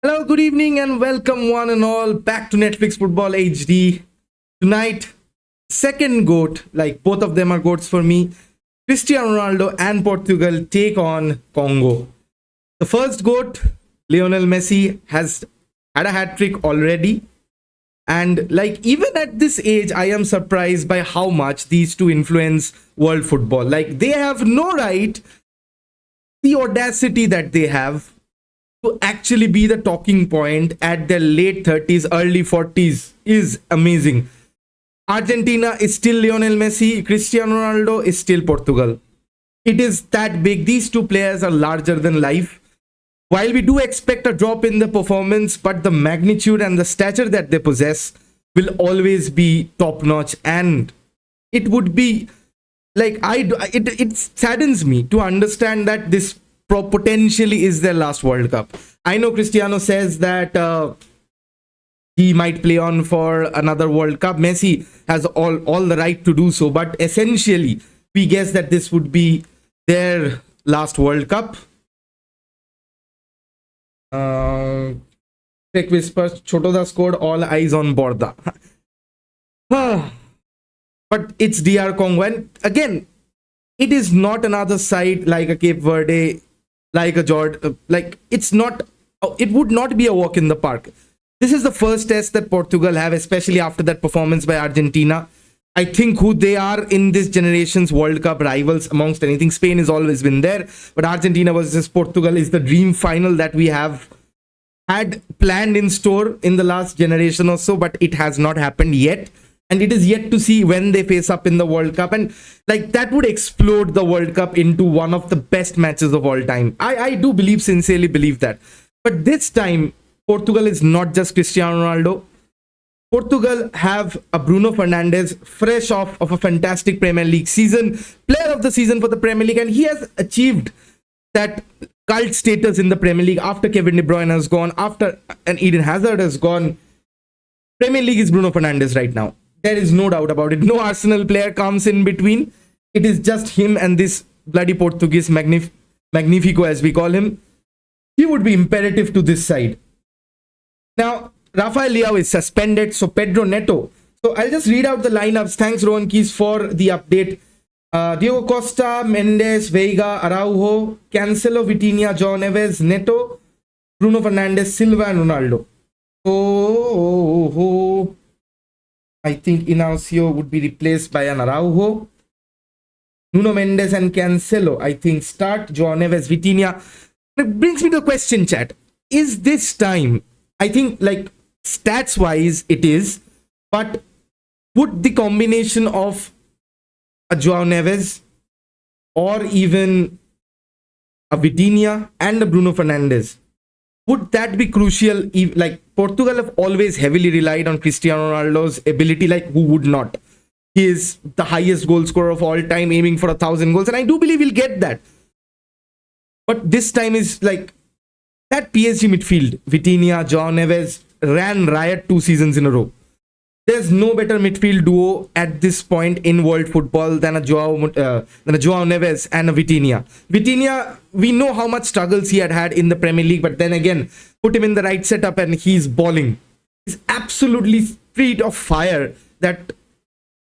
Hello, good evening, and welcome one and all back to Netflix Football HD. Tonight, second GOAT, like both of them are GOATs for me. Cristiano Ronaldo and Portugal take on Congo. The first GOAT, Lionel Messi, has had a hat trick already. And like even at this age, I am surprised by how much these two influence world football. Like they have no right, the audacity that they have to actually be the talking point at their late 30s, early 40s is amazing. Argentina is still Lionel Messi, Cristiano Ronaldo is still Portugal. It is that big. These two players are larger than life. While we do expect a drop in the performance, but the magnitude and the stature that they possess will always be top notch. And it would be like it saddens me to understand that this potentially is their last World Cup. I know Cristiano says that he might play on for another World Cup. Messi has all the right to do so, but essentially we guess that this would be their last World Cup. Tech whispers, Chotoda scored, all eyes on Borda. But it's DR Congo, and again, it is not another side like a Cape Verde, like a Jordan. Like it's not. It would not be a walk in the park. This is the first test that Portugal have, especially after that performance by Argentina. I think who they are in this generation's World Cup rivals amongst anything. Spain has always been there, but Argentina versus Portugal is the dream final that we have had planned in store in the last generation or so, but it has not happened yet. And it is yet to see when they face up in the World Cup. And like that would explode the World Cup into one of the best matches of all time. I do sincerely believe that. But this time, Portugal is not just Cristiano Ronaldo. Portugal have a Bruno Fernandes fresh off of a fantastic Premier League season, player of the season for the Premier League, and he has achieved that cult status in the Premier League after Kevin De Bruyne has gone, after and Eden Hazard has gone. Premier League is Bruno Fernandes right now. There is no doubt about it. No Arsenal player comes in between. It is just him and this bloody Portuguese Magnifico, as we call him. He would be imperative to this side. Now, Rafael Leao is suspended, so Pedro Neto. So I'll just read out the lineups. Thanks, Rowan Keys, for the update. Diego Costa, Mendes, Veiga, Araujo, Cancelo, Vitinha, João Neves, Neto, Bruno Fernandes, Silva, and Ronaldo. So I think Inacio would be replaced by an Araujo. Nuno Mendes and Cancelo, I think, start. João Neves, Vitinha. It brings me to a question, chat. Is this time, I think, like, stats-wise, it is, but would the combination of a João Neves or even a Vitinha and a Bruno Fernandes, would that be crucial? Like, Portugal have always heavily relied on Cristiano Ronaldo's ability, like who would not? He is the highest goal scorer of all time, aiming for 1,000 goals, and I do believe he'll get that. But this time is like that PSG midfield, Vitinha, João Neves, ran riot 2 seasons in a row. There's no better midfield duo at this point in world football than a João Neves and a Vitinha. Vitinha, we know how much struggles he had in the Premier League, but then again, put him in the right setup and he's balling. He's absolutely street of fire. That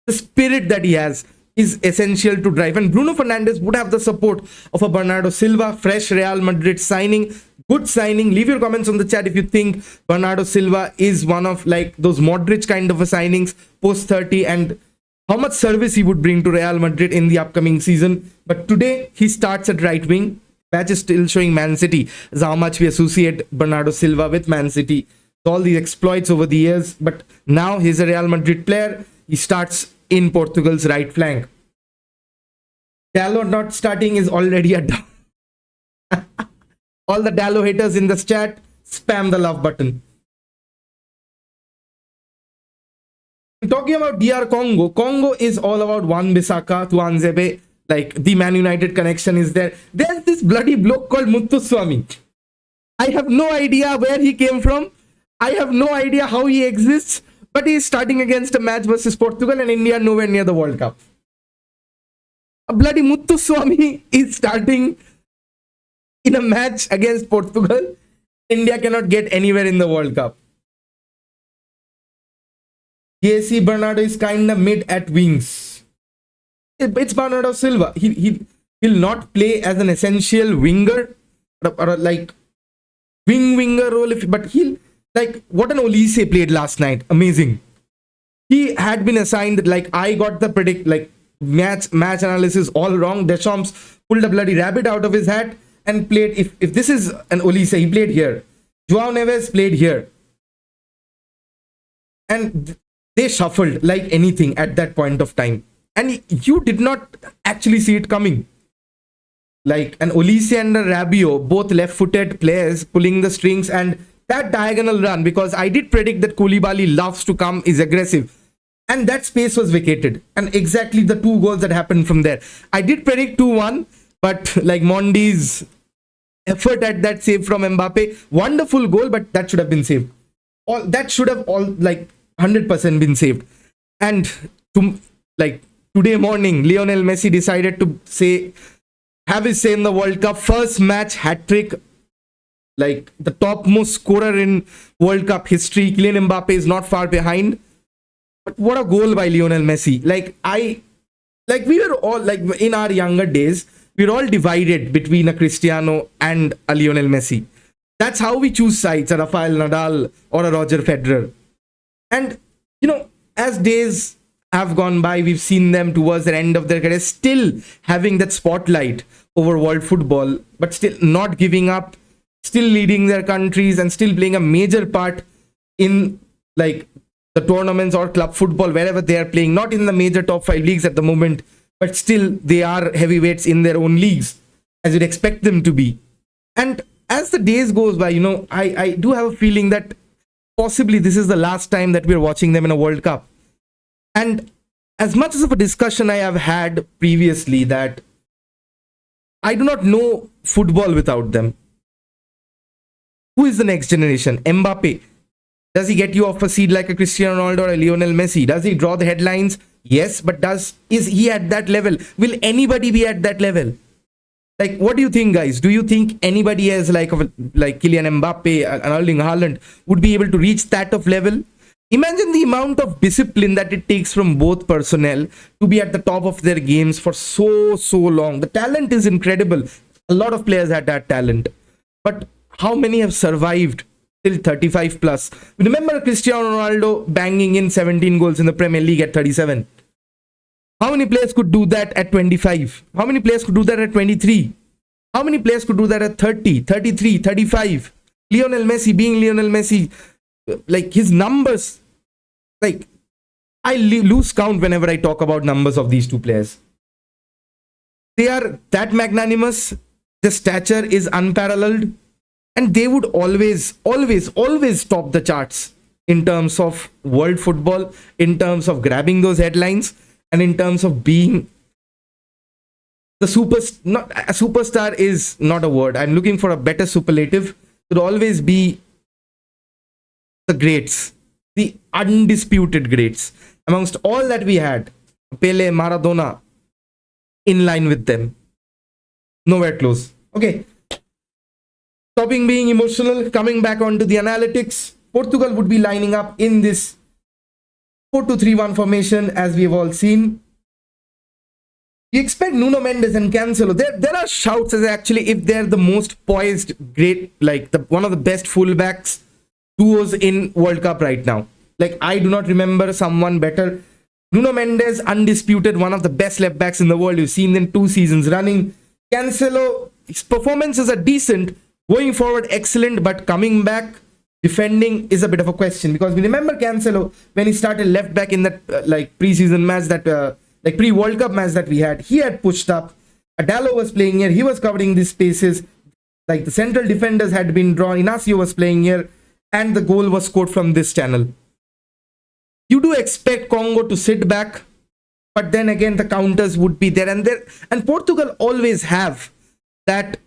the spirit that he has is essential to drive. And Bruno Fernandes would have the support of a Bernardo Silva, fresh Real Madrid signing. Good signing. Leave your comments on the chat if you think Bernardo Silva is one of like those Modric kind of a signings post 30 and how much service he would bring to Real Madrid in the upcoming season. But today he starts at right wing. Match is still showing Man City as how much we associate Bernardo Silva with Man City. All these exploits over the years, but now he's a Real Madrid player. He starts in Portugal's right flank. Dallo not starting is already a down. All the Dallo haters in this chat, spam the love button. Talking about DR Congo, Congo is all about Wan-Bissaka, Tuanzebe, like the Man United connection is there. There's this bloody bloke called Muthuswamy. I have no idea where he came from. I have no idea how he exists, but he is starting against a match versus Portugal and India nowhere near the World Cup. A bloody Muthuswamy is starting in a match against Portugal India cannot get anywhere in the World Cup. JC Bernardo is kind of mid at wings. It's Bernardo Silva. He'll not play as an essential winger or like winger role, but he'll like what an Olise played last night. Amazing. He had been assigned, like I got the predict like match analysis all wrong. Deschamps pulled a bloody rabbit out of his hat and played. If this is an Olise, he played here. Joao Neves played here, and they shuffled like anything at that point of time, and you did not actually see it coming. Like an Olise and a Rabiot, both left-footed players pulling the strings, and that diagonal run, because I did predict that Koulibaly loves to come, is aggressive, and that space was vacated, and exactly the 2 goals that happened from there. I did predict 2-1, but like Mondi's effort at that save from Mbappe, wonderful goal, but that should have been saved. All that should have all like 100% been saved. And today morning, Lionel Messi decided to have his say in the World Cup. First match hat trick, like the topmost scorer in World Cup history. Kylian Mbappe is not far behind. But what a goal by Lionel Messi. We were all like in our younger days, we were all divided between a Cristiano and a Lionel Messi. That's how we choose sides, a Rafael Nadal or a Roger Federer. And, as days have gone by, we've seen them towards the end of their career still having that spotlight over world football, but still not giving up, still leading their countries and still playing a major part in like the tournaments or club football, wherever they are playing, not in the major top 5 leagues at the moment, but still they are heavyweights in their own leagues, as you'd expect them to be. And as the days goes by, I do have a feeling that possibly this is the last time that we're watching them in a World Cup. And as much as of a discussion I have had previously that I do not know football without them. Who is the next generation? Mbappe. Does he get you off a seat like a Cristiano Ronaldo or a Lionel Messi? Does he draw the headlines? Yes, but is he at that level? Will anybody be at that level? Like, what do you think, guys? Do you think anybody else like Kylian Mbappe and Erling Haaland would be able to reach that of level? Imagine the amount of discipline that it takes from both personnel to be at the top of their games for so long. The talent is incredible. A lot of players had that talent. But how many have survived till 35 plus? Remember Cristiano Ronaldo banging in 17 goals in the Premier League at 37. How many players could do that at 25? How many players could do that at 23? How many players could do that at 30, 33, 35? Lionel Messi being Lionel Messi, like his numbers, like I lose count whenever I talk about numbers of these two players. They are that magnanimous. The stature is unparalleled. And they would always top the charts in terms of world football, in terms of grabbing those headlines, and in terms of being the superstar is not a word. I'm looking for a better superlative. It would always be the greats, the undisputed greats. Amongst all that we had, Pele, Maradona, in line with them. Nowhere close. Okay. Stopping being emotional, coming back onto the analytics. Portugal would be lining up in this 4-2-3-1 formation, as we have all seen. We expect Nuno Mendes and Cancelo. There are shouts as actually if they're the most poised, great, like one of the best fullbacks duos in World Cup right now. Like I do not remember someone better. Nuno Mendes, undisputed, one of the best left backs in the world. You've seen them 2 seasons running. Cancelo, his performances are decent. Going forward, excellent, but coming back, defending is a bit of a question, because we remember Cancelo when he started left back in that pre-season match, that pre-World Cup match that we had. He had pushed up. Adalo was playing here. He was covering these spaces. Like the central defenders had been drawn. Inacio was playing here, and the goal was scored from this channel. You do expect Congo to sit back, but then again the counters would be there, and Portugal always have that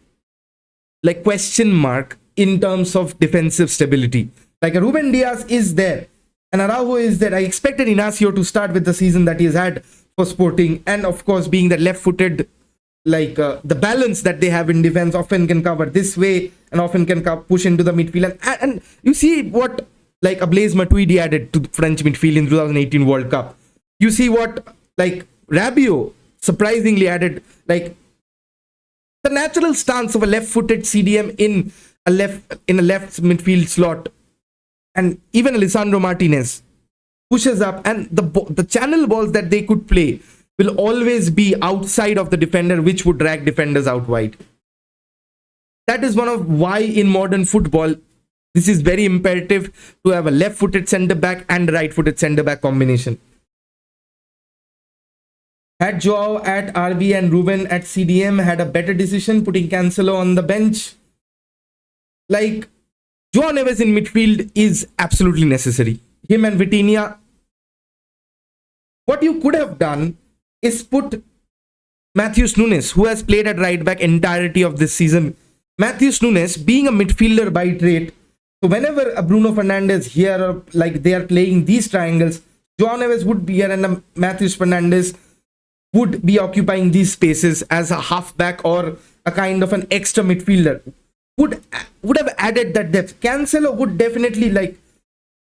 like question mark in terms of defensive stability. Like a Ruben Diaz is there and Araujo is there. I expected Inacio to start with the season that he's had for Sporting, and of course being that left-footed the balance that they have in defense, often can cover this way and often can push into the midfield. And you see what like a Blaise Matuidi added to the French midfield in 2018 World Cup. You see what like Rabiot surprisingly added, like the natural stance of a left-footed CDM in a left midfield slot, and even Lisandro Martinez pushes up, and the channel balls that they could play will always be outside of the defender, which would drag defenders out wide. That is one of why in modern football this is very imperative to have a left-footed centre back and a right-footed centre back combination. Had Joao at RB and Ruben at CDM had a better decision putting Cancelo on the bench? Like, Joao Neves in midfield is absolutely necessary. Him and Vitinha. What you could have done is put Matheus Nunes, who has played at right back entirety of this season. Matheus Nunes being a midfielder by trade. So whenever a Bruno Fernandes here, or like they are playing these triangles, Joao Neves would be here and Matheus Fernandes would be occupying these spaces as a halfback or a kind of an extra midfielder. Would have added that depth. Cancelo would definitely like.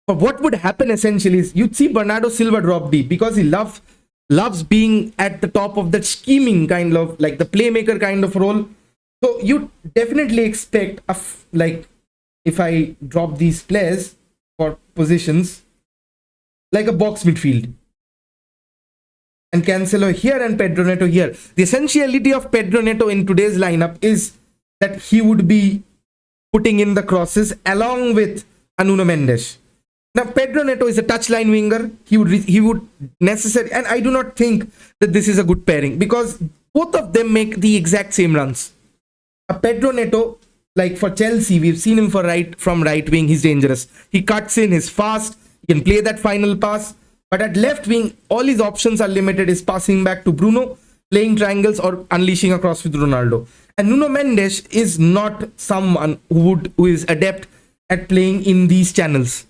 But what would happen essentially is you'd see Bernardo Silva drop deep because he loves being at the top of that scheming kind of like the playmaker kind of role. So you definitely expect like if I drop these players for positions like a box midfield. And Cancelo here and Pedro Neto here. The essentiality of Pedro Neto in today's lineup is that he would be putting in the crosses along with Nuno Mendes. Now Pedro Neto is a touchline winger. He would necessarily, and I do not think that this is a good pairing because both of them make the exact same runs. Pedro Neto, like for Chelsea, we've seen him from right wing. He's dangerous. He cuts in, he's fast. He can play that final pass. But at left wing, all his options are limited. Is passing back to Bruno, playing triangles, or unleashing a cross with Ronaldo. And Nuno Mendes is not someone who is adept at playing in these channels.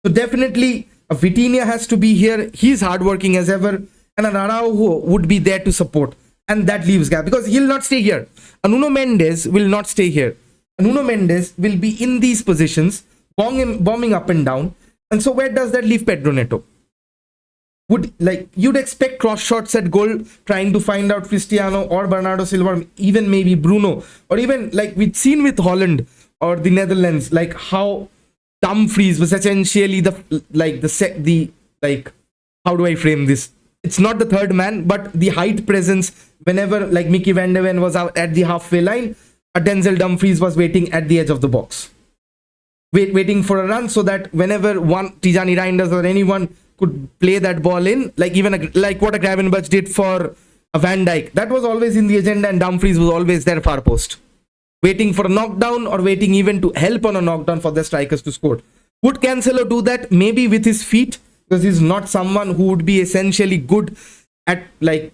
So definitely, a Vitinha has to be here. He's hardworking as ever, and an Araujo would be there to support, and that leaves gap because he'll not stay here. A Nuno Mendes will not stay here. A Nuno Mendes will be in these positions, bombing up and down. And so where does that leave Pedro Neto? You'd expect cross shots at goal, trying to find out Cristiano or Bernardo Silva, or even maybe Bruno, or even like we've seen with Holland or the Netherlands, like how Dumfries was essentially how do I frame this? It's not the third man, but the height presence. Whenever like Mickey van der Ven was out at the halfway line, a Denzel Dumfries was waiting at the edge of the box, waiting for a run, so that whenever one Tijani Reinders or anyone could play that ball in, like even like what a Gravenberch did for a Van Dijk. That was always in the agenda, and Dumfries was always there far post, waiting for a knockdown or waiting even to help on a knockdown for the strikers to score. Would Cancelo do that? Maybe with his feet, because he's not someone who would be essentially good at like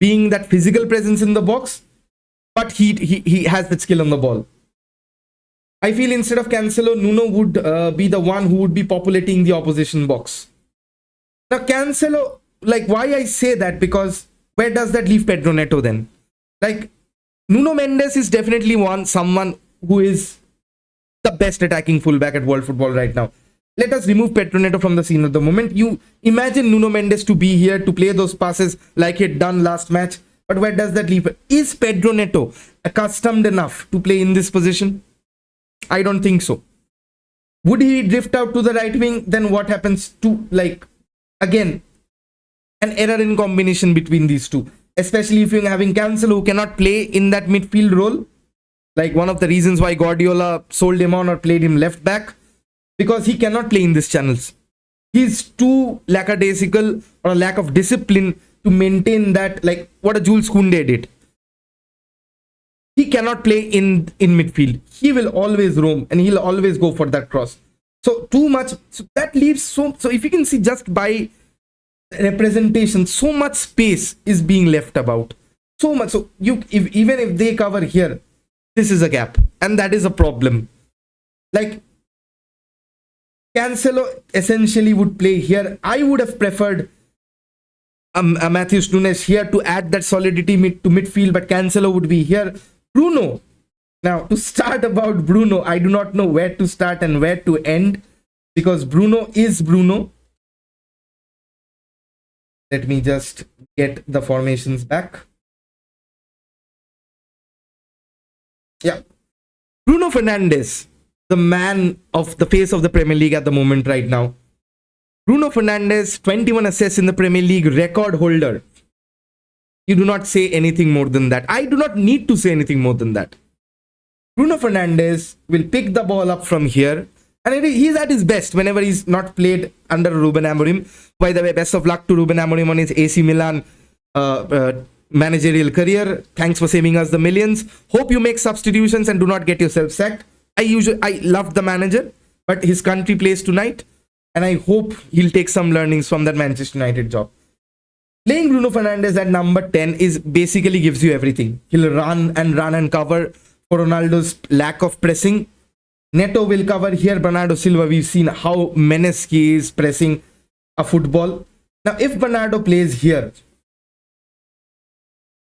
being that physical presence in the box, but he has that skill on the ball. I feel instead of Cancelo, Nuno would be the one who would be populating the opposition box. Now Cancelo, like why I say that, because where does that leave Pedro Neto then? Like Nuno Mendes is definitely someone who is the best attacking fullback at world football right now. Let us remove Pedro Neto from the scene at the moment. You imagine Nuno Mendes to be here to play those passes like he had done last match. But where does that leave? Is Pedro Neto accustomed enough to play in this position? I don't think so. Would he drift out to the right wing? Then what happens to, like, again, an error in combination between these two, especially if you're having Cancelo who cannot play in that midfield role. Like one of the reasons why Guardiola sold him on or played him left back, because he cannot play in these channels. He's too lackadaisical or a lack of discipline to maintain that, like what a Jules Koundé did. He cannot play in midfield. He will always roam and he'll always go for that cross. So too much. So that leaves so if you can see just by representation, so much space is being left about. So much. So even if they cover here, this is a gap, and that is a problem. Like Cancelo essentially would play here. I would have preferred Matheus Nunes here to add that solidity to midfield, but Cancelo would be here. Bruno. Now, to start about Bruno, I do not know where to start and where to end, because Bruno is Bruno. Let me just get the formations back. Yeah. Bruno Fernandes, the man of the face of the Premier League at the moment right now. Bruno Fernandes, 21 assists in the Premier League, record holder. You do not say anything more than that. I do not need to say anything more than that. Bruno Fernandes will pick the ball up from here, and he's at his best whenever he's not played under Ruben Amorim. By the way, best of luck to Ruben Amorim on his AC Milan managerial career. Thanks for saving us the millions. Hope you make substitutions and do not get yourself sacked. I love the manager, but his country plays tonight, and I hope he'll take some learnings from that Manchester United job. Playing Bruno Fernandes at number 10 is basically gives you everything. He'll run and cover for Ronaldo's lack of pressing. Neto will cover here. Bernardo Silva, we've seen how menacing he is pressing a football. Now, if Bernardo plays here,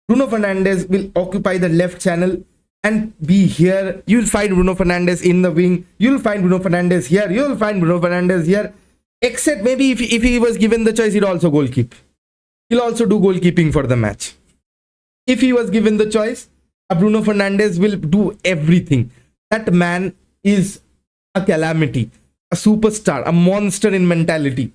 Bruno Fernandes will occupy the left channel and be here. You'll find Bruno Fernandes in the wing. You'll find Bruno Fernandes here. You'll find Bruno Fernandes here. Except maybe if he was given the choice, he'd also goalkeep. He'll also do goalkeeping for the match. If he was given the choice, Bruno Fernandes will do everything. That man is a calamity, a superstar, a monster in mentality.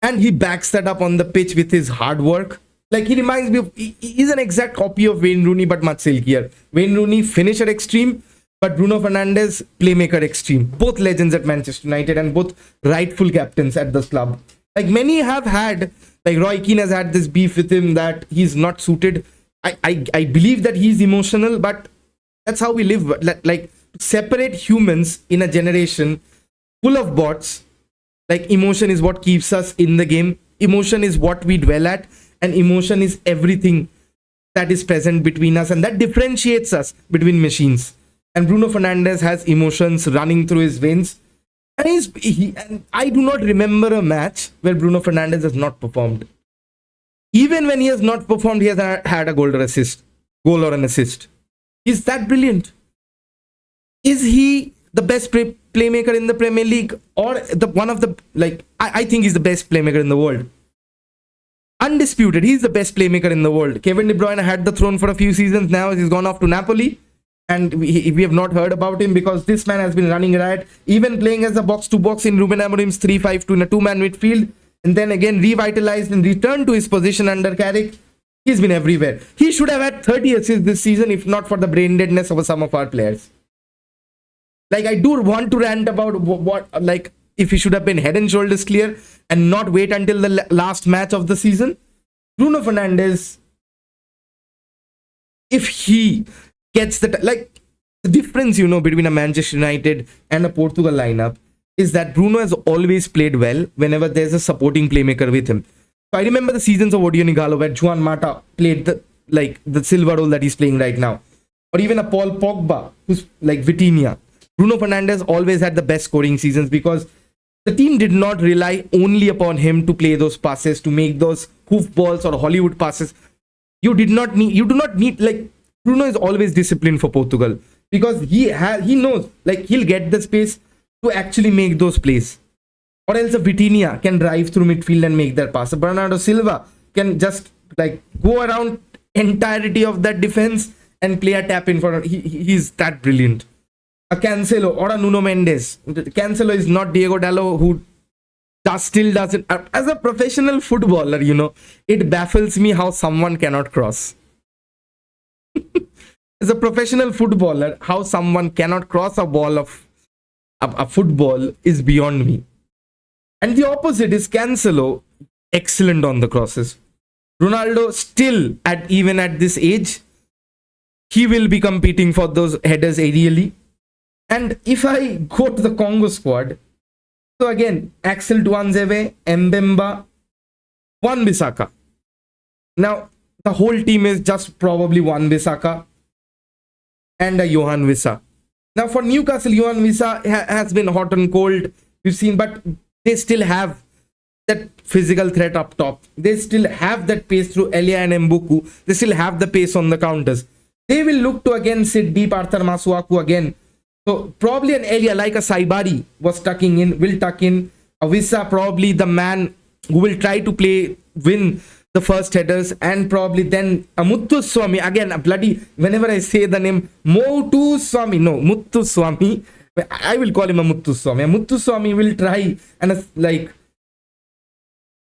And he backs that up on the pitch with his hard work. Like, he reminds me of, he's an exact copy of Wayne Rooney, but much silkier. Wayne Rooney, finisher extreme, but Bruno Fernandes, playmaker extreme. Both legends at Manchester United and both rightful captains at the club. Like, many have had, like Roy Keane has had this beef with him that he's not suited. I believe that he's emotional, but that's how we live. Like, separate humans in a generation full of bots. Like, emotion is what keeps us in the game. Emotion is what we dwell at. And emotion is everything that is present between us, and that differentiates us between machines. And Bruno Fernandes has emotions running through his veins. And I do not remember a match where Bruno Fernandes has not performed. Even when he has not performed, he has had a goal or an assist. He's that brilliant. Is he the best playmaker in the Premier League, or I think he's the best playmaker in the world. Undisputed, he's the best playmaker in the world. Kevin De Bruyne had the throne for a few seasons. Now he's gone off to Napoli, and we have not heard about him because this man has been running riot, even playing as a box-to-box in Ruben Amorim's 3-5-2 in a two-man midfield, and then again revitalized and returned to his position under Carrick. He's been everywhere. He should have had 30 assists this season if not for the brain deadness of some of our players. Like, I do want to rant about what if he should have been head and shoulders clear and not wait until the last match of the season. Bruno Fernandes, if he gets the difference, between a Manchester United and a Portugal lineup is that Bruno has always played well whenever there's a supporting playmaker with him. So I remember the seasons of Odion Igalo where Juan Mata played the silver role that he's playing right now. Or even a Paul Pogba, who's like Vitinha. Bruno Fernandes always had the best scoring seasons because the team did not rely only upon him to play those passes, to make those hoof balls or Hollywood passes. You do not need, Bruno is always disciplined for Portugal because he knows, he'll get the space to actually make those plays. Or else a Vitinha can drive through midfield and make that pass. A Bernardo Silva can just go around entirety of that defense and play a tap in front. He's that brilliant. A Cancelo or a Nuno Mendes. Cancelo is not Diego Dallo, who still doesn't. As a professional footballer, it baffles me how someone cannot cross. As a professional footballer, how someone cannot cross a ball of a football is beyond me. And the opposite is Cancelo, excellent on the crosses. Ronaldo still, even at this age, he will be competing for those headers aerially. And if I go to the Congo squad, so again, Axel Tuanzebe, Mbemba, Wan-Bissaka. Now, the whole team is just probably Wan-Bissaka and a Johan Wissa. Now, for Newcastle, Johan Wissa has been hot and cold, we've seen, but they still have that physical threat up top. They still have that pace through Elia and Mbuku. They still have the pace on the counters. They will look to again sit deep. Arthur Masuaku again. So probably an Elia like a Saibari was tucking in, will tuck in. Avisa probably the man who will try to win the first headers, and probably then Mutthuswamy again. A bloody, whenever I say the name Mutthuswamy, I will call him a Mutthuswamy. Mutthuswamy will try and like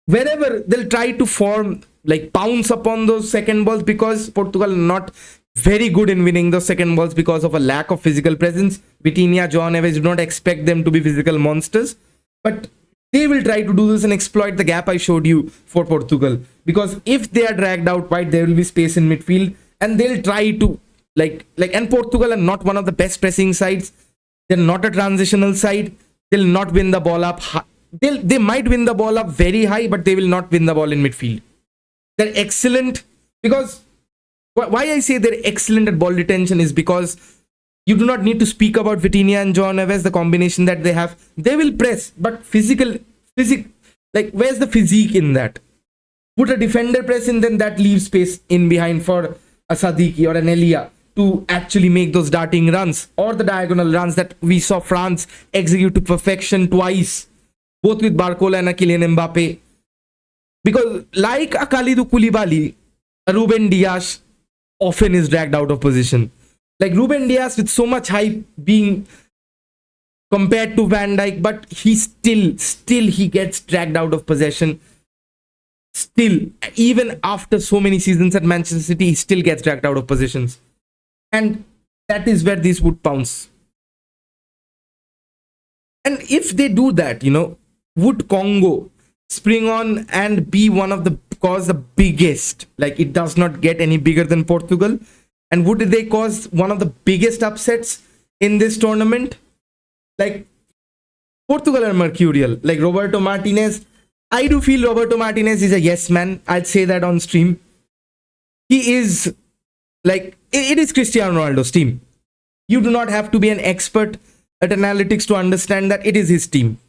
wherever they'll try to form, like pounce upon those second balls, because Portugal are not very good in winning those second balls because of a lack of physical presence. Vitinha, João Neves, do not expect them to be physical monsters, but they will try to do this and exploit the gap I showed you for Portugal. Because if they are dragged out wide, there will be space in midfield, and they'll try to and Portugal are not one of the best pressing sides. They're not a transitional side. They'll not win the ball up. They might win the ball up very high, but they will not win the ball in midfield. They're excellent, because why I say they're excellent at ball retention is because you do not need to speak about Vitinha and João Neves, the combination that they have. They will press, but like where's the physique in that? Put a defender press in, then that leaves space in behind for a Sadiki or an Elia to actually make those darting runs or the diagonal runs that we saw France execute to perfection twice, both with Barcola and a Kylian Mbappe. Because like a Kalidou Koulibaly, a Ruben Dias often is dragged out of position. Like Ruben Dias with so much hype being compared to Van Dijk, but he still he gets dragged out of possession. Still, even after so many seasons at Manchester City, he still gets dragged out of positions. And that is where these would pounce. And if they do that, would Congo spring on and be cause the biggest, like it does not get any bigger than Portugal? And would they cause one of the biggest upsets in this tournament? Like Portugal are mercurial. Like Roberto Martinez, I do feel Roberto Martinez is a yes man. I'd say that on stream. He is like, it is Cristiano Ronaldo's team. You do not have to be an expert at analytics to understand that it is his team.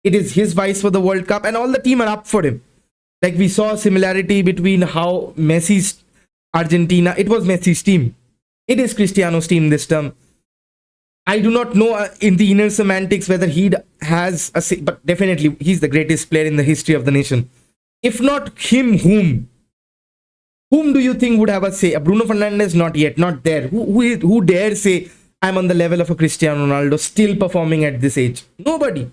It is his vice for the World Cup, and all the team are up for him. Like we saw a similarity between how Messi's Argentina, it was Messi's team. It is Cristiano's team this term. I do not know in the inner semantics whether he has a say, but definitely he's the greatest player in the history of the nation. If not him, whom? Whom do you think would have a say? Bruno Fernandes, not yet, not there. Who dare say I'm on the level of a Cristiano Ronaldo, still performing at this age? Nobody.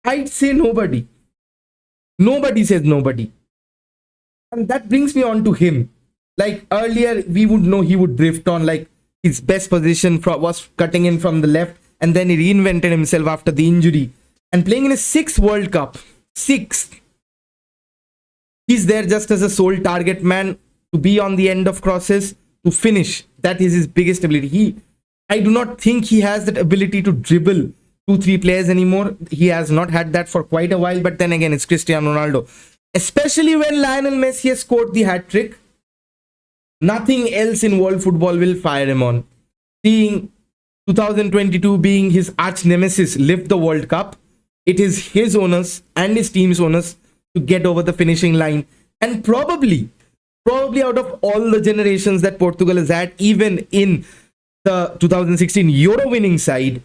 I'd say nobody. Nobody says nobody. And that brings me on to him. Like earlier, we would know he would drift on, like his best position was cutting in from the left, and then he reinvented himself after the injury. And playing in his 6th World Cup, 6th, he's there just as a sole target man, to be on the end of crosses, to finish. That is his biggest ability. I do not think he has that ability to dribble 2-3 players anymore. He has not had that for quite a while, but then again, it's Cristiano Ronaldo. Especially when Lionel Messi has scored the hat-trick. Nothing else in world football will fire him on. Seeing 2022 being his arch nemesis lift the World Cup, it is his onus and his team's onus to get over the finishing line. And probably out of all the generations that Portugal has had, even in the 2016 Euro winning side,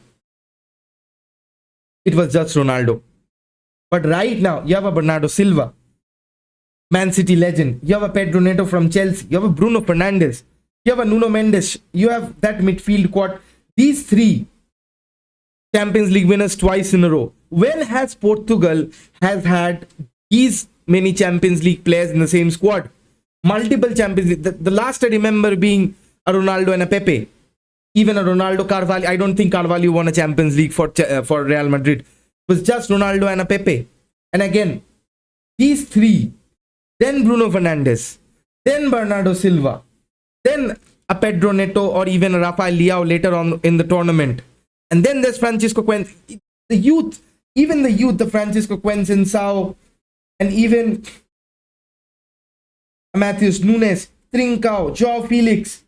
it was just Ronaldo. But right now, you have a Bernardo Silva, Man City legend. You have a Pedro Neto from Chelsea. You have a Bruno Fernandes. You have a Nuno Mendes. You have that midfield quad. These 3 Champions League winners twice in a row. When has Portugal has had these many Champions League players in the same squad? Multiple Champions League. The last I remember being a Ronaldo and a Pepe. Even a Ronaldo Carvalho. I don't think Carvalho won a Champions League for Real Madrid. It was just Ronaldo and a Pepe. And again, these 3. Then Bruno Fernandes. Then Bernardo Silva. Then a Pedro Neto or even a Rafael Leao later on in the tournament. And then there's Francisco Quentin. The youth, the Francisco Quentin, and even Matheus Nunes, Trincao, João Felix,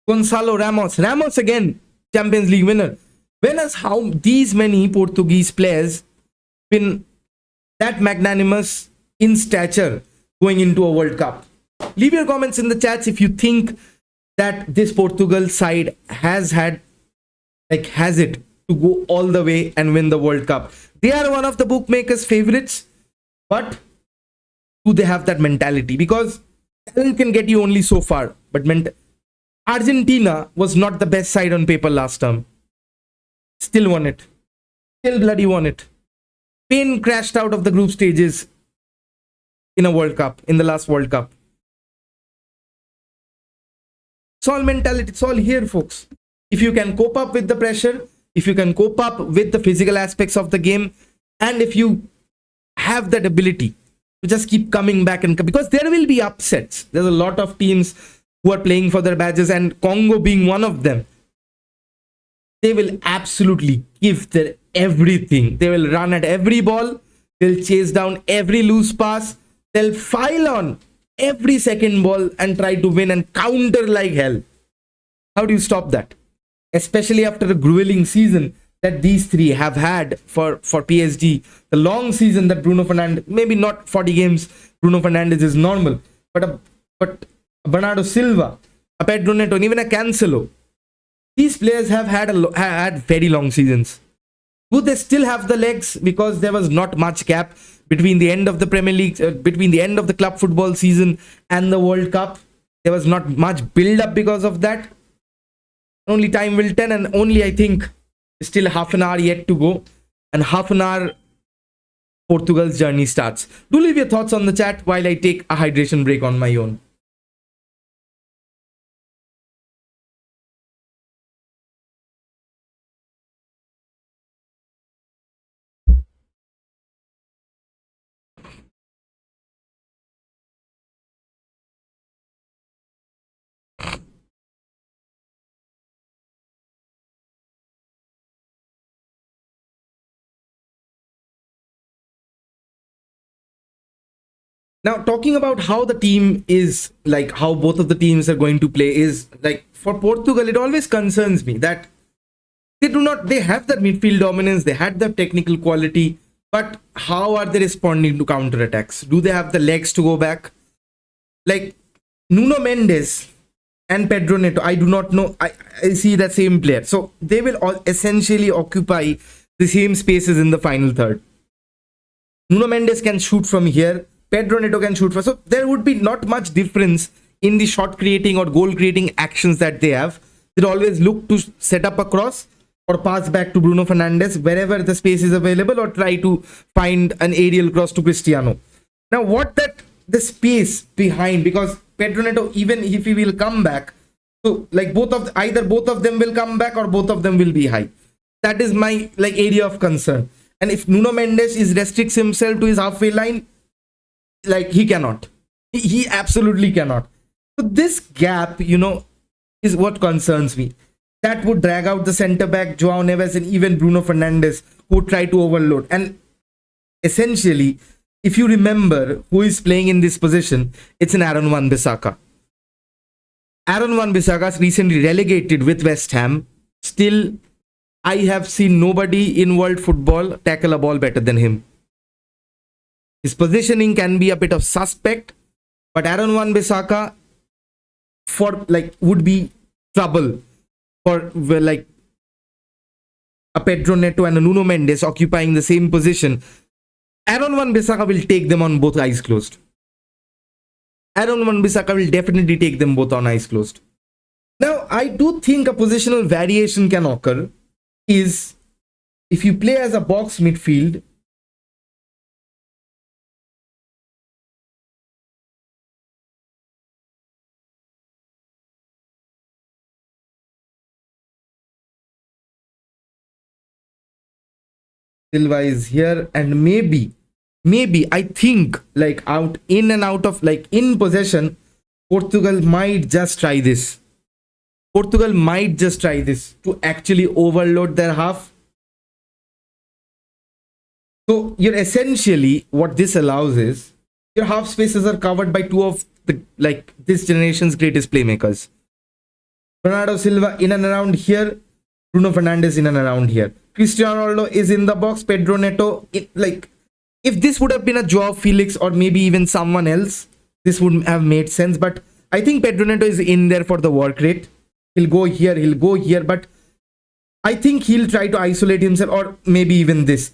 Gonçalo Ramos. Ramos again, Champions League winner. When has how these many Portuguese players been that magnanimous in stature going into a World Cup. Leave your comments in the chats if you think that this Portugal side has it to go all the way and win the World Cup. They are one of the bookmakers' favorites, but do they have that mentality? Because talent can get you only so far, but Argentina was not the best side on paper last term. Still won it. Still bloody won it. Spain crashed out of the group stages in a World Cup, in the last World Cup. It's all mentality. It's all here, folks. If you can cope up with the pressure, if you can cope up with the physical aspects of the game, and if you have that ability to just keep coming back and because there will be upsets. There's a lot of teams who are playing for their badges, and Congo being one of them. They will absolutely give their everything. They will run at every ball. They'll chase down every loose pass. They'll file on every second ball and try to win and counter like hell. How do you stop that? Especially after a grueling season that these three have had for PSG. The long season that Bruno Fernandes, maybe not 40 games, Bruno Fernandes is normal. But Bernardo Silva, a Pedro Neto, and even a Cancelo, these players have had very long seasons. Do they still have the legs? Because there was not much gap between the end of the Premier League, between the end of the club football season and the World Cup. There was not much build-up because of that. Only time will tell, and only I think still half an hour yet to go. And half an hour, Portugal's journey starts. Do leave your thoughts on the chat while I take a hydration break on my own. Now, talking about how the team is, like how both of the teams are going to play, is like for Portugal, it always concerns me that they have that midfield dominance, they had that technical quality, but how are they responding to counter-attacks? Do they have the legs to go back? Like Nuno Mendes and Pedro Neto, I do not know. I see that same player. So they will all essentially occupy the same spaces in the final third. Nuno Mendes can shoot from here. Pedro Neto can shoot for. So there would be not much difference in the shot creating or goal creating actions that they have. They always look to set up a cross or pass back to Bruno Fernandes wherever the space is available, or try to find an aerial cross to Cristiano. Now, the space behind, because Pedro Neto, even if he will come back, so like either both of them will come back or both of them will be high. That is my area of concern. And if Nuno Mendes restricts himself to his halfway line, he cannot. He absolutely cannot. So this gap, is what concerns me. That would drag out the centre back, Joao Neves, and even Bruno Fernandes, who try to overload. And essentially, if you remember who is playing in this position, it's an Aaron Wan-Bissaka. Aaron Wan-Bissaka is recently relegated with West Ham. Still, I have seen nobody in world football tackle a ball better than him. His positioning can be a bit of suspect, but Aaron Wan-Bissaka would be trouble for a Pedro Neto and a Nuno Mendes occupying the same position. Aaron Wan-Bissaka will take them on both eyes closed. Aaron Wan-Bissaka will definitely take them both on eyes closed. Now, I do think a positional variation can occur is if you play as a box midfield. Silva is here, and maybe I think out in and out of in possession, Portugal might just try this. Portugal might just try this to actually overload their half. So you're essentially, what this allows is your half spaces are covered by two of the this generation's greatest playmakers. Bernardo Silva in and around here, Bruno Fernandes in and around here. Cristiano Ronaldo is in the box. Pedro Neto, If this would have been a Joao Felix or maybe even someone else, this wouldn't have made sense. But I think Pedro Neto is in there for the work rate. He'll go here, but I think he'll try to isolate himself, or maybe even this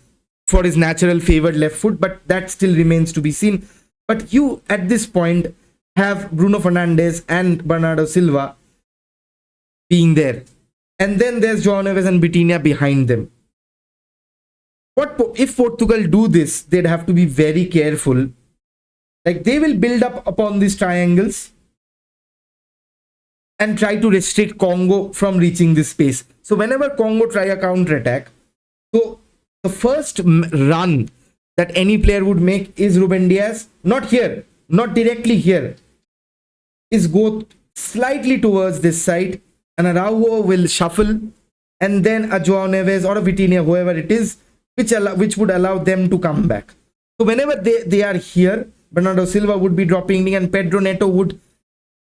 for his natural favored left foot, but that still remains to be seen. But you at this point have Bruno Fernandes and Bernardo Silva being there, and then there's João Neves and Vitinha behind them. What if Portugal do this? They'd have to be very careful. Like, they will build up upon these triangles and try to restrict Congo from reaching this space. So whenever Congo try a counter attack, so the first run that any player would make is Ruben Diaz, not here, not directly here, is go slightly towards this side, and Araujo will shuffle, and then a João Neves or a Vitinha, whoever it is, which would allow them to come back. So whenever they are here, Bernardo Silva would be dropping, and Pedro Neto would,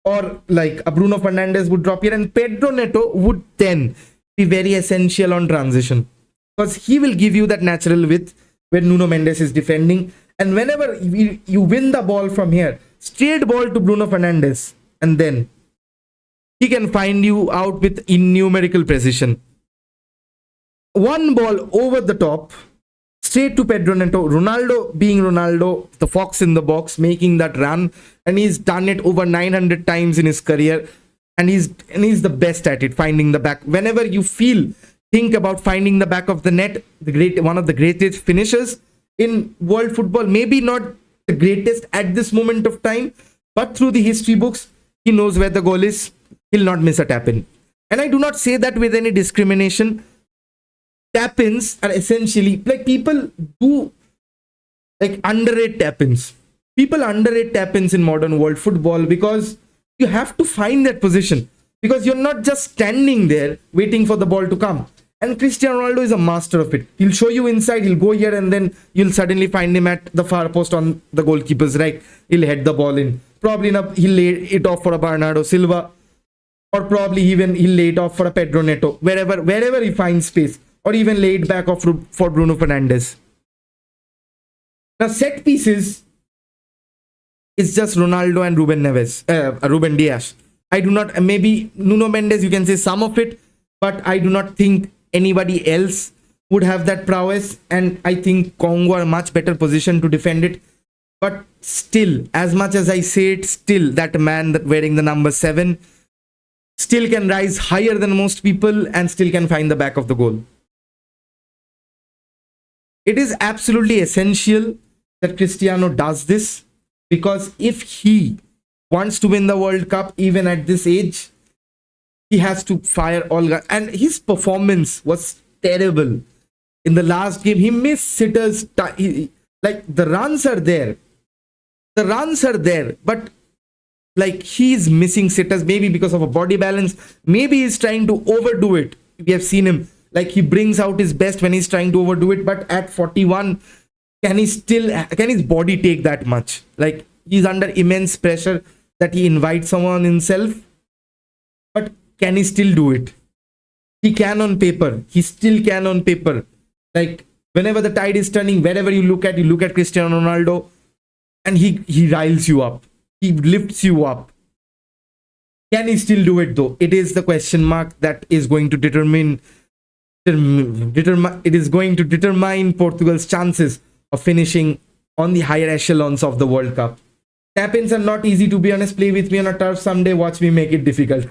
or like a Bruno Fernandes would drop here, and Pedro Neto would then be very essential on transition, because he will give you that natural width when Nuno Mendes is defending. And whenever you win the ball from here, straight ball to Bruno Fernandes, and then he can find you out with innumerable precision. One ball over the top, straight to Pedro Neto. Ronaldo being Ronaldo, the fox in the box, making that run, and he's done it over 900 times in his career, and he's the best at it, finding the back. Whenever you think about finding the back of the net, one of the greatest finishers in world football, maybe not the greatest at this moment of time, but through the history books, he knows where the goal is. He'll not miss a tap in. And I do not say that with any discrimination. Tap ins are essentially, like, people do like underrate tap ins. People underrate tap ins in modern world football, because you have to find that position, because you're not just standing there waiting for the ball to come. And Cristiano Ronaldo is a master of it. He'll show you inside, he'll go here, and then you'll suddenly find him at the far post on the goalkeeper's right. He'll head the ball in. Probably he'll lay it off for a Bernardo Silva, or probably even he'll lay it off for a Pedro Neto, wherever he finds space, or even lay it back off for Bruno Fernandes. Now, set pieces is just Ronaldo and Ruben Diaz. I do not, maybe Nuno Mendes, you can say some of it, but I do not think anybody else would have that prowess, and I think Congo are much better positioned to defend it. But still, as much as I say it, still that man wearing the number 7 still can rise higher than most people and still can find the back of the goal. It is absolutely essential that Cristiano does this, because if he wants to win the World Cup, even at this age, he has to fire all guns. And his performance was terrible in the last game. He missed sitters. Like, the runs are there, but like, he's missing sitters, maybe because of a body balance, maybe he's trying to overdo it. We have seen him, like, he brings out his best when he's trying to overdo it, but at 41, can his body take that much? Like, he's under immense pressure that he invites someone himself, but can he still do it? He can on paper. He still can on paper. Like, whenever the tide is turning, wherever you look at Cristiano Ronaldo, and he riles you up. He lifts you up. Can he still do it, though? It is the question mark that is going to determine Portugal's chances of finishing on the higher echelons of the World Cup. Tap-ins are not easy, to be honest. Play with me on a turf someday. Watch me make it difficult.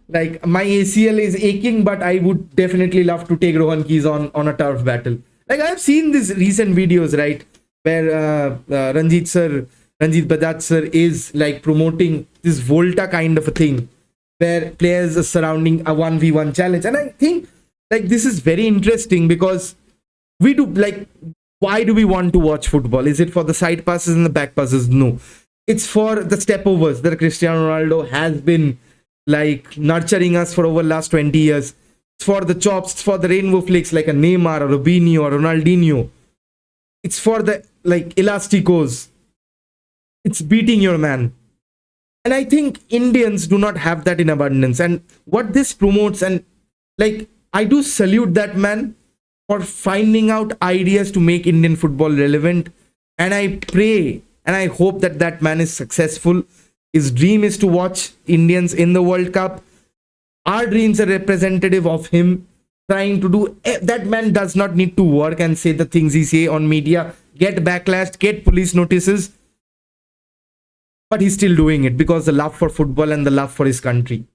Like, my ACL is aching, but I would definitely love to take Rohan Keys on a turf battle. Like, I have seen these recent videos, right, where Ranjit Bajaj sir is like promoting this Volta kind of a thing, where players are surrounding a 1v1 challenge. And I think, like, this is very interesting, because we do, like, why do we want to watch football? Is it for the side passes and the back passes? No. It's for the step overs that Cristiano Ronaldo has been, like, nurturing us for over the last 20 years. It's for the chops, it's for the rainbow flicks like a Neymar or Robinho or Ronaldinho. It's for the, like, elasticos. It's beating your man. And I think Indians do not have that in abundance. And what this promotes, and Like, I do salute that man for finding out ideas to make Indian football relevant. And I pray and I hope that that man is successful. His dream is to watch Indians in the World Cup. Our dreams are representative of him trying to do. That man does not need to work and say the things he say on media, get backlash, get police notices. But he's still doing it because the love for football and the love for his country.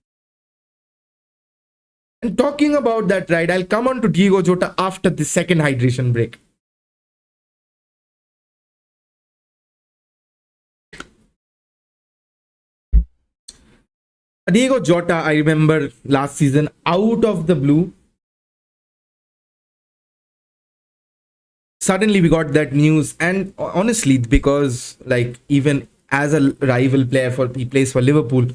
And talking about that, right, I'll come on to Diego Jota after the second hydration break. Diego Jota, I remember last season, out of the blue, suddenly we got that news. And honestly, because like even as a rival player for he plays for Liverpool,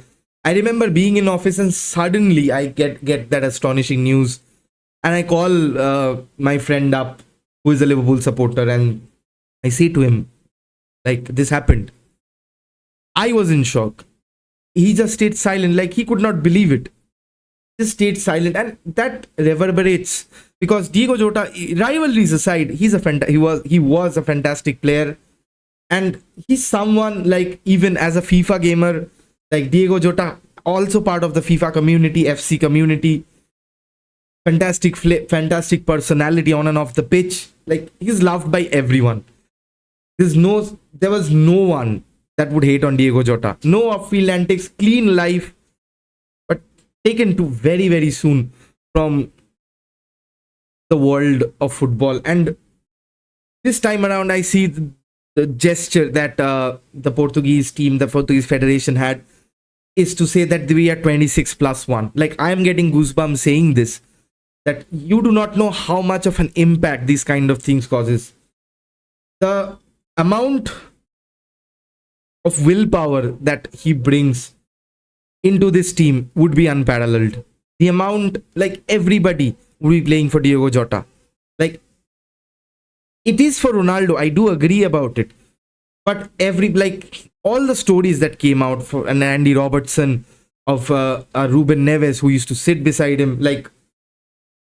I remember being in office and suddenly I get that astonishing news, and I call my friend up who is a Liverpool supporter, and I say to him, like, this happened. I was in shock. He just stayed silent, like he could not believe it. Just stayed silent, and that reverberates because Diego Jota, rivalries aside, he was a fantastic player, and he's someone like even as a FIFA gamer, like Diego Jota, also part of the FIFA community, FC community. Fantastic personality on and off the pitch. Like he's loved by everyone. There was no one that would hate on Diego Jota. No off-field antics, clean life, but taken to very, very soon from the world of football. And this time around, I see the gesture that the Portuguese team, the Portuguese Federation had, is to say that we are 26+1. Like I am getting goosebumps saying this, that you do not know how much of an impact these kind of things causes. The amount of willpower that he brings into this team would be unparalleled. The amount, like everybody would be playing for Diego Jota. Like it is for Ronaldo, I do agree about it. But all the stories that came out for an Andy Robertson, of Ruben Neves who used to sit beside him, like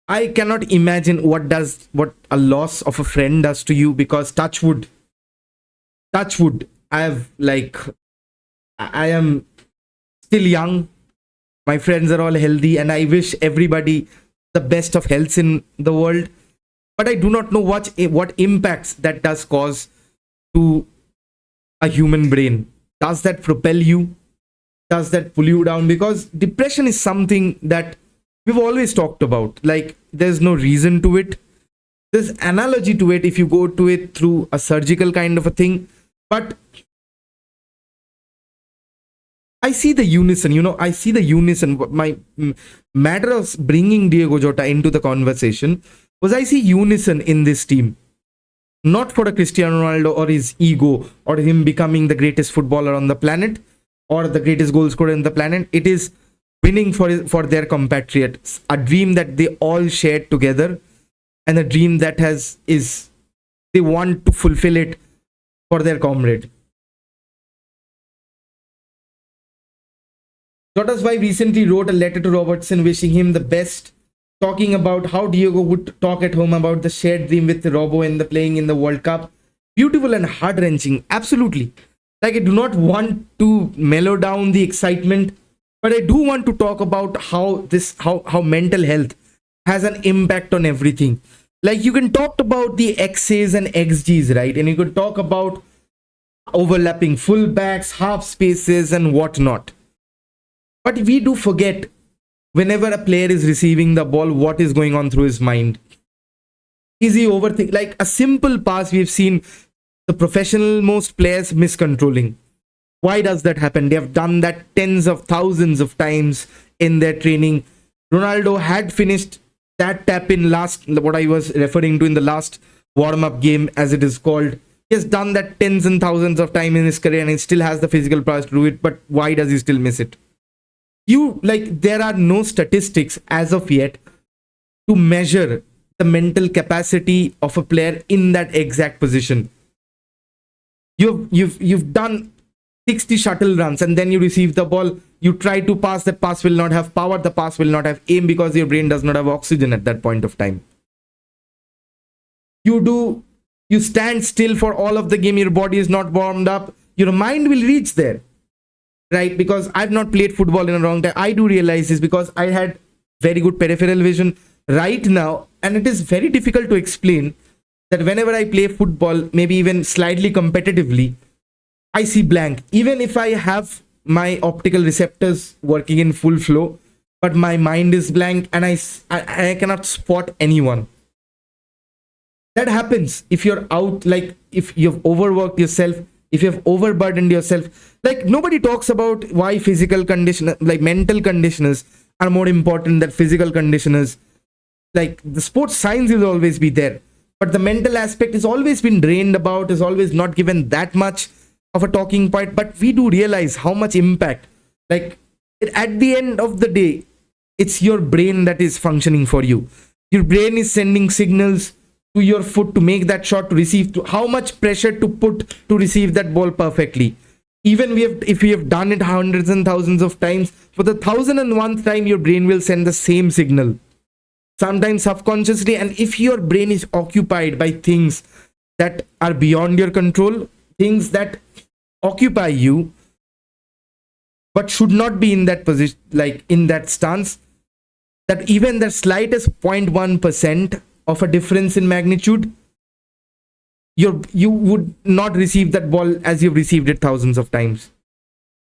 I cannot imagine what a loss of a friend does to you, because touchwood, I am still young. My friends are all healthy, and I wish everybody the best of health in the world. But I do not know what impacts that does cause to a human brain. Does that propel you? Does that pull you down? Because depression is something that we've always talked about. Like there's no reason to it. There's analogy to it if you go to it through a surgical kind of a thing. But I see the unison, My matter of bringing Diego Jota into the conversation was I see unison in this team. Not for a Cristiano Ronaldo or his ego or him becoming the greatest footballer on the planet or the greatest goal scorer on the planet. It is winning for their compatriots. A dream that they all shared together, and a dream that they want to fulfill it for their comrade. Jota's wife recently wrote a letter to Robertson wishing him the best, talking about how Diego would talk at home about the shared dream with Robo and the playing in the World Cup. Beautiful and heart-wrenching, absolutely. Like I do not want to mellow down the excitement, but I do want to talk about how mental health has an impact on everything. Like you can talk about the X's and XG's, right? And you could talk about overlapping fullbacks, half spaces, and whatnot. But we do forget, whenever a player is receiving the ball, what is going on through his mind. Is he overthinking? Like a simple pass, we've seen the professional most players miscontrolling. Why does that happen? They have done that tens of thousands of times in their training. Ronaldo had finished that tap in what I was referring to in the last warm-up game, as it is called. He has done that tens and thousands of times in his career, and he still has the physical prowess to do it. But why does he still miss it? There are no statistics as of yet to measure the mental capacity of a player in that exact position. You've done 60 shuttle runs, and then you receive the ball. You try to pass, that pass will not have power, the pass will not have aim because your brain does not have oxygen at that point of time. You stand still for all of the game, your body is not warmed up, your mind will reach there, right? Because I've not played football in a long time, I do realize this because I had very good peripheral vision right now, and it is very difficult to explain that whenever I play football, maybe even slightly competitively, I see blank. Even if I have my optical receptors working in full flow, but my mind is blank and I cannot spot anyone. That happens if you're out, like if you've overworked yourself, if you've overburdened yourself. Like nobody talks about why physical condition, like mental conditioners are more important than physical conditioners. Like the sports science will always be there, but the mental aspect is always been drained about, is always not given that much of a talking point. But we do realize how much impact, like at the end of the day, it's your brain that is functioning for you. Your brain is sending signals to your foot to make that shot, to receive, to how much pressure to put to receive that ball perfectly. Even if we have done it hundreds and thousands of times, for the 1001th time your brain will send the same signal, sometimes subconsciously. And if your brain is occupied by things that are beyond your control, things that occupy you but should not be in that position, like in that stance, that even the slightest 0.1% of a difference in magnitude, you would not receive that ball as you've received it thousands of times.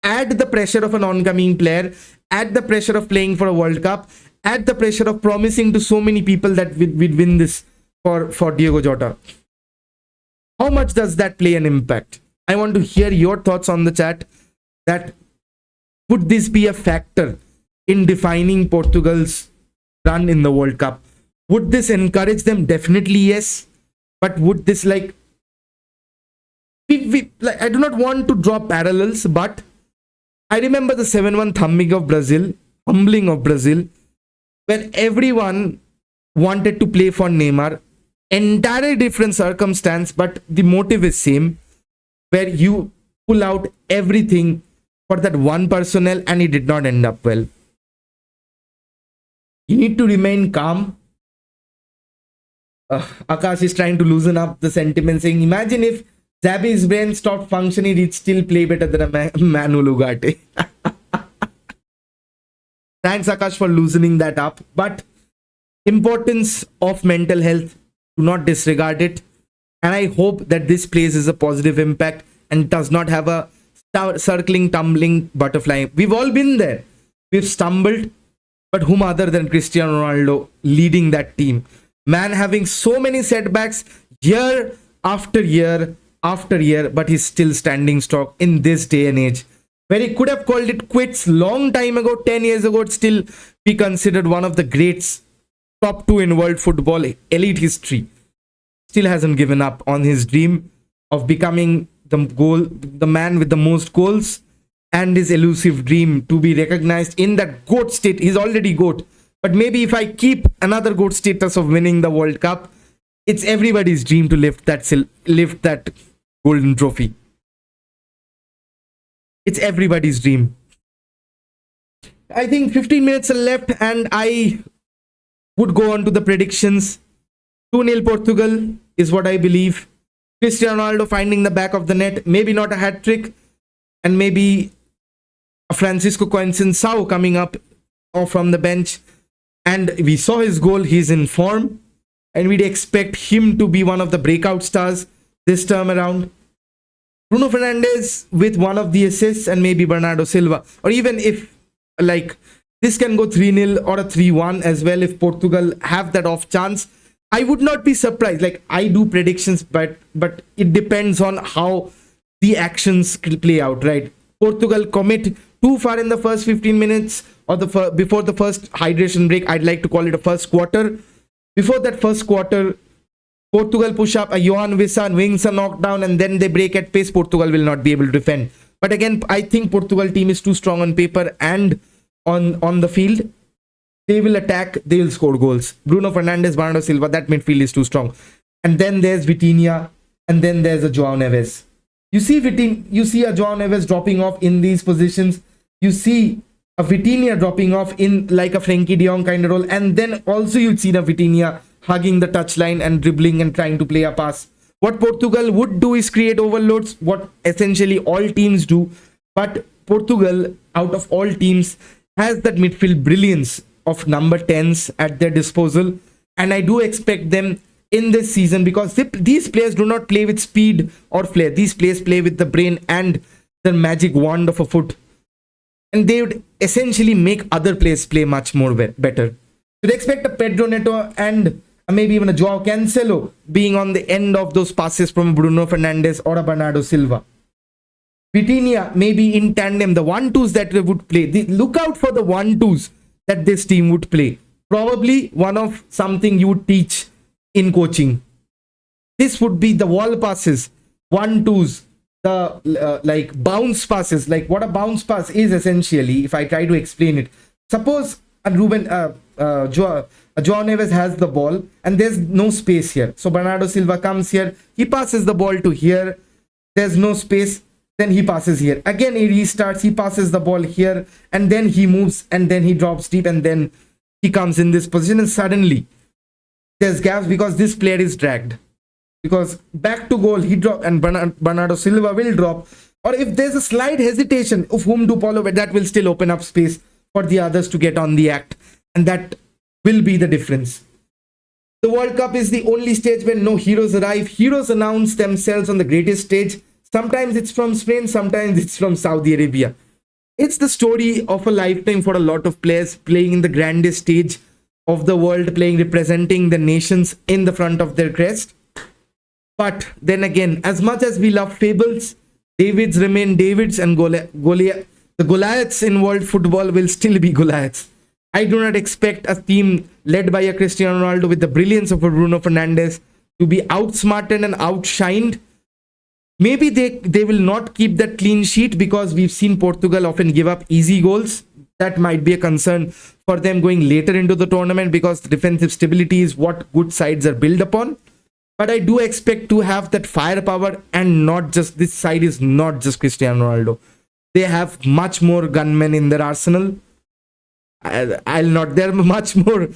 Add the pressure of an oncoming player, add the pressure of playing for a World Cup, add the pressure of promising to so many people that we'd win this for Diego Jota. How much does that play an impact? I want to hear your thoughts on the chat. That would this be a factor in defining Portugal's run in the World Cup? Would this encourage them? Definitely yes. But would this, like, I do not want to draw parallels, but I remember the 7-1 humbling of Brazil, where everyone wanted to play for Neymar. Entirely different circumstance, but the motive is same, where you pull out everything for that one personnel, and it did not end up well. You need to remain calm. Akash is trying to loosen up the sentiment, saying, imagine if Xabi's brain stopped functioning, he'd still play better than a Manu Ugarte. Thanks, Akash, for loosening that up. But importance of mental health, do not disregard it. And I hope that this plays as a positive impact and does not have a circling, tumbling butterfly. We've all been there. We've stumbled. But whom other than Cristiano Ronaldo leading that team? Man having so many setbacks year after year after year, but he's still standing strong in this day and age, where he could have called it quits long time ago, 10 years ago, still be considered one of the greats, top 2 in world football elite history. Still hasn't given up on his dream of becoming the man with the most goals, and his elusive dream to be recognized in that GOAT state. He's already GOAT. But maybe if I keep another GOAT status of winning the World Cup, it's everybody's dream to lift that golden trophy. It's everybody's dream. I think 15 minutes are left, and I would go on to the predictions. 2-0 Portugal is what I believe. Cristiano Ronaldo finding the back of the net, maybe not a hat-trick, and maybe a Francisco Conceição coming up from the bench. And we saw his goal, he's in form, and we'd expect him to be one of the breakout stars this term around. Bruno Fernandes with one of the assists, and maybe Bernardo Silva. Or even if, like, this can go 3-0 or a 3-1 as well if Portugal have that off chance. I would not be surprised. Like, I do predictions, but it depends on how the actions play out, right? Portugal commit too far in the first 15 minutes or before the first hydration break. I'd like to call it a first quarter. Before that first quarter, Portugal push up, a Johan Wissa wings a knockdown, and then they break at pace. Portugal will not be able to defend. But again, I think Portugal team is too strong on paper and on the field. They will attack, they will score goals. Bruno Fernandes, Bernardo Silva, that midfield is too strong. And then there's Vitinha, and then there's a João Neves. You see a João Neves dropping off in these positions. You see a Vitinha dropping off in like a Frenkie de Jong kind of role, and then also you'd see a Vitinha hugging the touchline and dribbling and trying to play a pass. What Portugal would do is create overloads, what essentially all teams do. But Portugal, out of all teams, has that midfield brilliance of number 10s at their disposal. And I do expect them in this season, because these players do not play with speed or flair. These players play with the brain and the magic wand of a foot. And they would essentially make other players play much more better. You'd expect a Pedro Neto and maybe even a Joao Cancelo being on the end of those passes from Bruno Fernandes or a Bernardo Silva. Vitinha maybe in tandem, the 1-2s that they would play. Look out for the 1-2s that this team would play. Probably one of something you would teach in coaching. This would be the wall passes, 1-2s, the like bounce passes. Like what a bounce pass is essentially, if I try to explain it. Suppose Joao Neves has the ball and there's no space here. So Bernardo Silva comes here, he passes the ball to here. There's no space. Then he passes here. Again, he restarts, he passes the ball here, and then he moves, and then he drops deep, and then he comes in this position, and suddenly there's gaps because this player is dragged. Because back to goal, he dropped, and Bernardo Silva will drop. Or if there's a slight hesitation of whom to follow, but that will still open up space for the others to get on the act. And that will be the difference. The World Cup is the only stage where no heroes arrive. Heroes announce themselves on the greatest stage. Sometimes it's from Spain, sometimes it's from Saudi Arabia. It's the story of a lifetime for a lot of players playing in the grandest stage of the world, representing the nations in the front of their crest. But then again, as much as we love fables, Davids remain Davids, and the Goliaths in world football will still be Goliaths. I do not expect a team led by a Cristiano Ronaldo with the brilliance of a Bruno Fernandes to be outsmarted and outshined. Maybe they will not keep that clean sheet, because we've seen Portugal often give up easy goals. That might be a concern for them going later into the tournament, because the defensive stability is what good sides are built upon. But I do expect to have that firepower, and not just, this side is not just Cristiano Ronaldo. They have much more gunmen in their arsenal. They're much more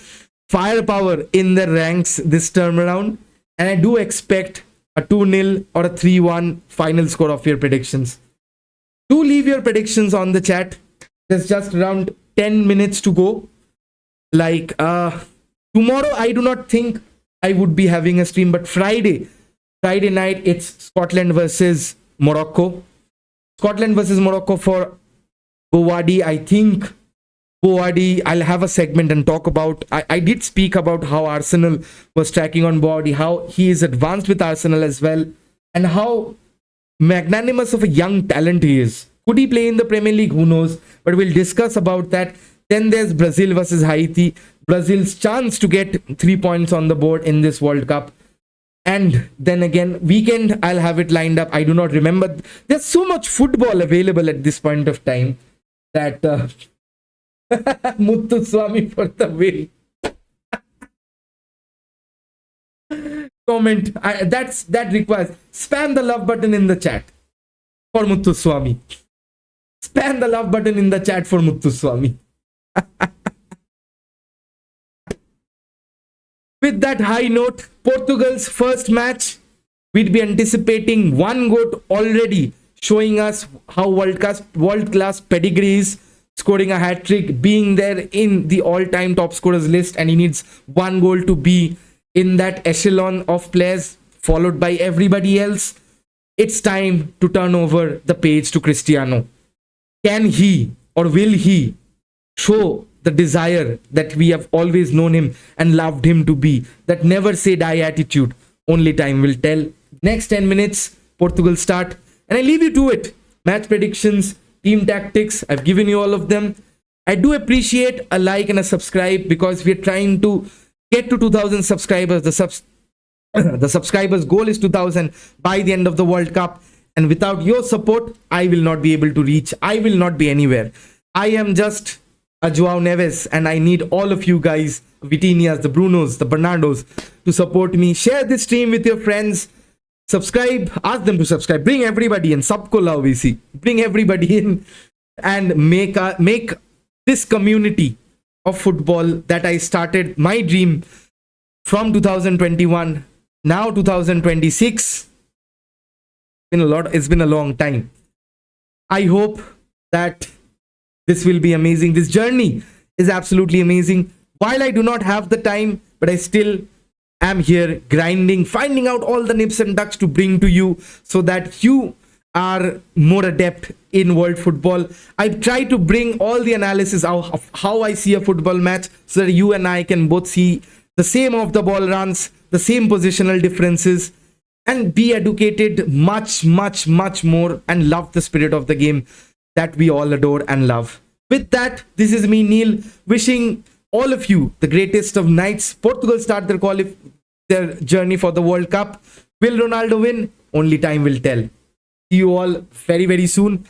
firepower in their ranks this term around. And I do expect a 2-0 or a 3-1 final score of your predictions. Do leave your predictions on the chat. There's just around 10 minutes to go. Like tomorrow, I do not think I would be having a stream, but Friday night, it's Scotland versus Morocco. Scotland versus Morocco for Bowadi. I think Bowadi, I'll have a segment and talk about. I did speak about how Arsenal was tracking on Bowadi, how he is advanced with Arsenal as well, and how magnanimous of a young talent he is. Could he play in the Premier League? Who knows? But we'll discuss about that. Then there's Brazil versus Haiti. Brazil's chance to get 3 points on the board in this World Cup. And then again, weekend, I'll have it lined up. I do not remember. There's so much football available at this point of time that Muthuswamy for the win. Comment. That requires spam the love button in the chat for Muthuswamy. Spam the love button in the chat for Muthuswamy. With that high note, Portugal's first match, we'd be anticipating one goal already, showing us how world-class pedigree is, scoring a hat-trick, being there in the all-time top scorers list, and he needs one goal to be in that echelon of players, followed by everybody else. It's time to turn over the page to Cristiano. Can he, or will he, show the desire that we have always known him and loved him to be, that never say die attitude? Only time will tell. Next 10 minutes, Portugal start, and I leave you to it. Match predictions, team tactics, I've given you all of them. I do appreciate a like and a subscribe, because we're trying to get to 2,000 subscribers. The subscribers goal is 2,000 by the end of the World Cup, and without your support, I will not be able to reach. I will not be anywhere. I am just a Joao Neves, and I need all of you guys, Vitinhas, the Brunos, the Bernardos, to support me. Share this stream with your friends. Subscribe, ask them to subscribe. Bring everybody in. Sabko lao, we see. Bring everybody in and make this community of football that I started my dream from 2021, now 2026. It's been a long time. I hope that this will be amazing. This journey is absolutely amazing. While I do not have the time, but I still am here grinding, finding out all the nips and tucks to bring to you so that you are more adept in world football. I try to bring all the analysis of how I see a football match so that you and I can both see the same off the ball runs, the same positional differences, and be educated much, much, much more and love the spirit of the game that we all adore and love. With that, this is me, Neil, wishing all of you the greatest of nights. Portugal start their journey for the World Cup. Will Ronaldo win? Only time will tell. See you all very, very soon.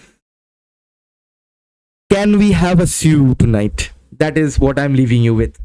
Can we have a Sue tonight? That is what I'm leaving you with.